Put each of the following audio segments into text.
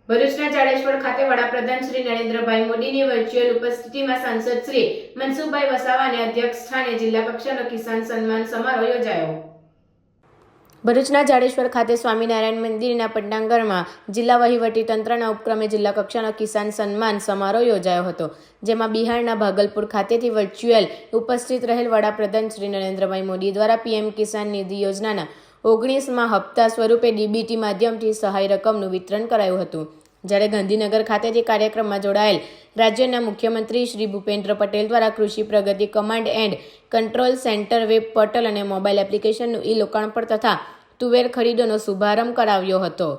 ભરૂચના જાડેશ્વર ખાતે વડાપ્રધાન શ્રી નરેન્દ્રભાઈ મોદીની વર્ચ્યુઅલ ઉપસ્થિતિમાં સાંસદ શ્રી મનસુખભાઈ વસાવાના અધ્યક્ષસ્થાને જિલ્લા કક્ષાનો કિસાન સન્માન સમારોહ યોજાયો। ભરૂચના જાડેશ્વર ખાતે સ્વામિનારાયણ મંદિરના પટાંગણમાં જિલ્લા વહીવટીતંત્રના ઉપક્રમે જિલ્લા કક્ષાનો કિસાન સન્માન સમારોહ યોજાયો હતો, જેમાં બિહારના ભાગલપુર ખાતેથી વર્ચ્યુઅલ ઉપસ્થિત રહેલ વડાપ્રધાન શ્રી નરેન્દ્રભાઈ મોદી દ્વારા પીએમ કિસાન નિધિ યોજનાના 19મા હપ્તા સ્વરૂપે ડીબીટી માધ્યમથી સહાય રકમનું વિતરણ કરાયું હતું। જ્યારે ગાંધીનગર ખાતેથી કાર્યક્રમમાં જોડાયેલ રાજ્યના મુખ્યમંત્રી શ્રી ભૂપેન્દ્ર પટેલ દ્વારા Krishi Pragati command and control centre web portal અને મોબાઈલ એપ્લિકેશનનું લોકાર્પણ તથા તુવેર ખરીદોનો શુભારંભ કરાવ્યો હતો।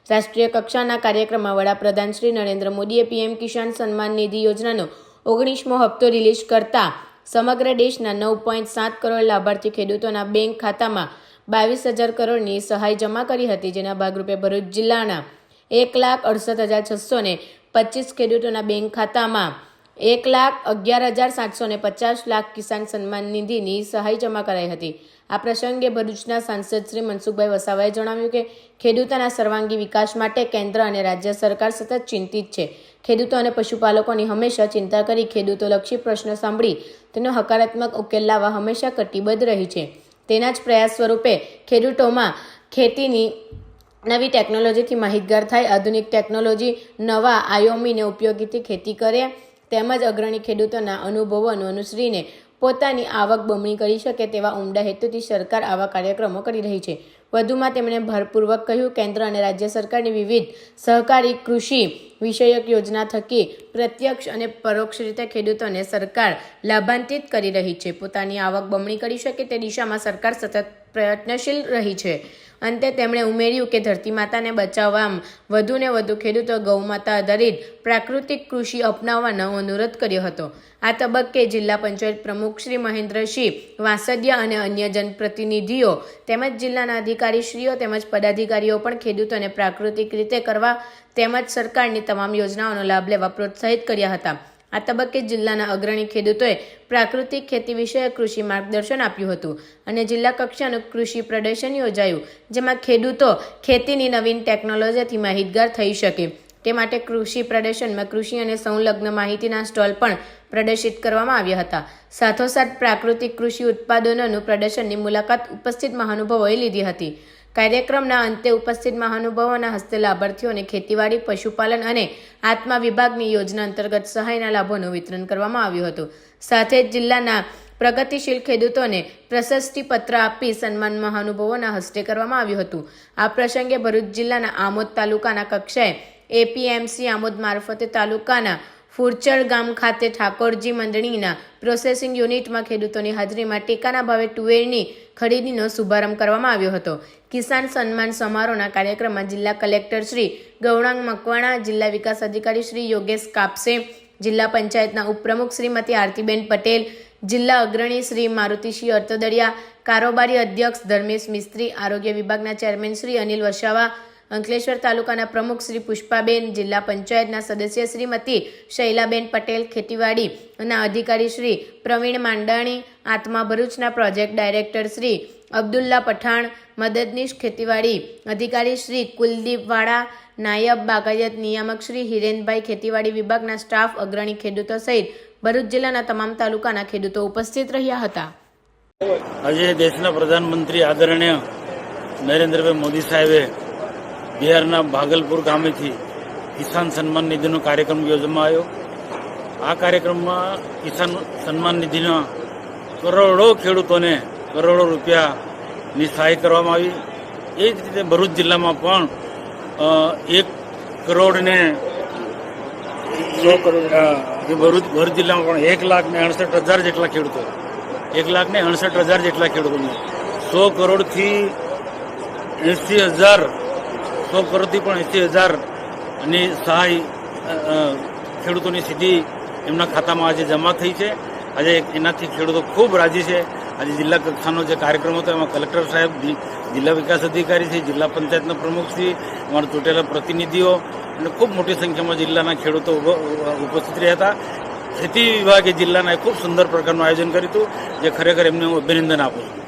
રાષ્ટ્રીય કક્ષાના કાર્યક્રમમાં વડાપ્રધાન શ્રી નરેન્દ્ર મોદીએ પીએમ કિસાન સન્માન નિધિ યોજનાનો 19મો હપ્તો રિલીઝ કરતા સમગ્ર દેશના 9.7 કરોડ લાભાર્થી ખેડૂતોના બેંક ખાતામાં 22,000 કરોડની સહાય જમા કરી હતી, જેના ભાગરૂપે ભરૂચ જિલ્લાના 1,68,725 ખેડૂતોના બેંક ખાતામાં 1,11,750 કિસાન સન્માન નિધિની સહાય જમા કરાઈ હતી। આ પ્રસંગે ભરૂચના સાંસદ શ્રી મનસુખભાઈ વસાવાએ જણાવ્યું કે ખેડૂતોના સર્વાંગી વિકાસ માટે કેન્દ્ર અને રાજ્ય સરકાર સતત ચિંતિત છે। ખેડૂતો અને પશુપાલકોની હંમેશા ચિંતા કરી ખેડૂતોલક્ષી પ્રશ્નો સાંભળી તેનો હકારાત્મક ઉકેલ લાવવા હંમેશા કટિબદ્ધ રહી છે। તેના જ પ્રયાસ સ્વરૂપે ખેડૂતોમાં ખેતીની નવી ટેકનોલોજીથી માહિતગાર થાય, આધુનિક ટેકનોલોજી, નવા આયામોને ઉપયોગીથી ખેતી કરે તેમજ અગ્રણી ખેડૂતોના અનુભવોને અનુસરીને પોતાની આવક બમણી કરી શકે તેવા ઉમદા હેતુથી સરકાર આવા કાર્યક્રમો કરી રહી છે। વધુમાં તેમણે ભારપૂર્વક કહ્યું, કેન્દ્ર અને રાજ્ય સરકારની વિવિધ સહકારી કૃષિ વિષયક યોજના થકી પ્રત્યક્ષ અને પરોક્ષ રીતે ખેડૂતોને સરકાર લાભાન્વિત કરી રહી છે। પોતાની આવક બમણી કરી શકે તે દિશામાં સરકાર સતત પ્રયત્નશીલ રહી છે। અંતે તેમણે ઉમેર્યું કે ધરતી માતાને બચાવવામાં વધુને વધુ ખેડૂતો ગૌમાતા આધારિત પ્રાકૃતિક કૃષિ અપનાવવાનો અનુરોધ કર્યો હતો। આ તબક્કે જિલ્લા પંચાયત પ્રમુખ શ્રી મહેન્દ્રસિંહ વાંસદિયા અને અન્ય જનપ્રતિનિધિઓ તેમજ જિલ્લાના અધિકારીશ્રીઓ તેમજ પદાધિકારીઓ પણ ખેડૂતોને પ્રાકૃતિક રીતે કરવા તેમજ સરકારની તમામ યોજનાઓનો લાભ લેવા પ્રોત્સાહિત કર્યા હતા। આ તબક્કે જિલ્લાના અગ્રણી ખેડૂતોએ પ્રાકૃતિક ખેતી વિશે કૃષિ માર્ગદર્શન આપ્યું હતું અને જિલ્લા કક્ષાનું કૃષિ પ્રદર્શન યોજાયું, જેમાં ખેડૂતો ખેતીની નવીન ટેકનોલોજીથી માહિતગાર થઈ શકે તે માટે કૃષિ પ્રદર્શનમાં કૃષિ અને સંલગ્ન માહિતીના સ્ટોલ પણ પ્રદર્શિત કરવામાં આવ્યા હતા। સાથોસાથ પ્રાકૃતિક કૃષિ ઉત્પાદનોનું પ્રદર્શનની મુલાકાત ઉપસ્થિત મહાનુભાવોએ લીધી હતી। કાર્યક્રમના અંતે ઉપસ્થિત મહાનુભાવોના હસ્તે લાભાર્થીઓને ખેતીવાડી, પશુપાલન અને આત્મા વિભાગની યોજના અંતર્ગત સહાયના લાભોનું વિતરણ કરવામાં આવ્યું હતું। સાથે જ જિલ્લાના પ્રગતિશીલ ખેડૂતોને પ્રશસ્તિ પત્ર આપી સન્માન મહાનુભાવોના હસ્તે કરવામાં આવ્યું હતું। આ પ્રસંગે ભરૂચ જિલ્લાના આમોદ તાલુકાના કક્ષાએ એપીએમસી આમોદ મારફતે તાલુકાના ફુરચર ગામ ખાતે ઠાકોરજી મંડળીના પ્રોસેસિંગ યુનિટમાં ખેડૂતોની હાજરીમાં ટેકાના ભાવે તુવેરની ખરીદીનો શુભારંભ કરવામાં આવ્યો હતો। કિસાન સન્માન સમારોહના કાર્યક્રમમાં જિલ્લા કલેક્ટર શ્રી ગૌરાંગ મકવાણા, જિલ્લા વિકાસ અધિકારી શ્રી યોગેશ કાપસે, જિલ્લા પંચાયતના ઉપપ્રમુખ શ્રીમતી આરતીબેન પટેલ, જિલ્લા અગ્રણી શ્રી મારુતિસિંહ અર્તદરિયા, કારોબારી અધ્યક્ષ ધર્મેશ મિસ્ત્રી, આરોગ્ય વિભાગના ચેરમેન શ્રી અનિલ વસાવા, અંકલેશ્વર તાલુકાના પ્રમુખ શ્રી પુષ્પાબેન, જિલ્લા પંચાયતના સદસ્ય શ્રીમતી શૈલાબેન પટેલ, ખેતીવાડીના અધિકારી શ્રી પ્રવીણ માંડાણી, આત્મા ભરૂચના પ્રોજેક્ટ ડાયરેક્ટર શ્રી અબ્દુલ્લા પઠાણ, મદદનીશ ખેતીવાડી અધિકારી શ્રી કુલદીપ વાળા, નાયબ બાગાયત નિયામક શ્રી હિરેનભાઈ, ખેતીવાડી વિભાગના સ્ટાફ, અગ્રણી ખેડૂતો સહિત ભરૂચ જિલ્લાના તમામ તાલુકાના ખેડૂતો ઉપસ્થિત રહ્યા હતા। આજે દેશના પ્રધાનમંત્રી આદરણીય નરેન્દ્રભાઈ મોદી સાહેબે બિહારના ભાગલપુર ગામેથી કિસાન સન્માન નિધિનો કાર્યક્રમ યોજવામાં આવ્યો। આ કાર્યક્રમમાં કિસાન સન્માન નિધિના કરોડો ખેડૂતોને કરોડો રૂપિયાની સહાય કરવામાં આવી। એ જ રીતે ભરૂચ જિલ્લામાં પણ 1 કરોડ ને ભરૂચ જિલ્લામાં પણ 1,68,000 જેટલા ખેડૂતો 1,68,000 જેટલા ખેડૂતોને 100 કરોડથી 80,000 100 કરોડથી પણ 80,000ની સહાય ખેડૂતોની સીધી એમના ખાતામાં આજે જમા થઈ છે। આજે એનાથી ખેડૂતો ખૂબ રાજી છે। આજે જિલ્લા કક્ષાનો જે કાર્યક્રમ હતો એમાં કલેક્ટર સાહેબ, જિલ્લા વિકાસ અધિકારી છે, જિલ્લા પંચાયતના પ્રમુખશ્રી, અમારા ચૂંટેલા પ્રતિનિધિઓ અને ખૂબ મોટી સંખ્યામાં જિલ્લાના ખેડૂતો ઉપસ્થિત રહ્યા હતા। ખેતી વિભાગે જિલ્લાના ખૂબ સુંદર પ્રકારનું આયોજન કર્યું હતું, જે ખરેખર એમને હું અભિનંદન આપું છું।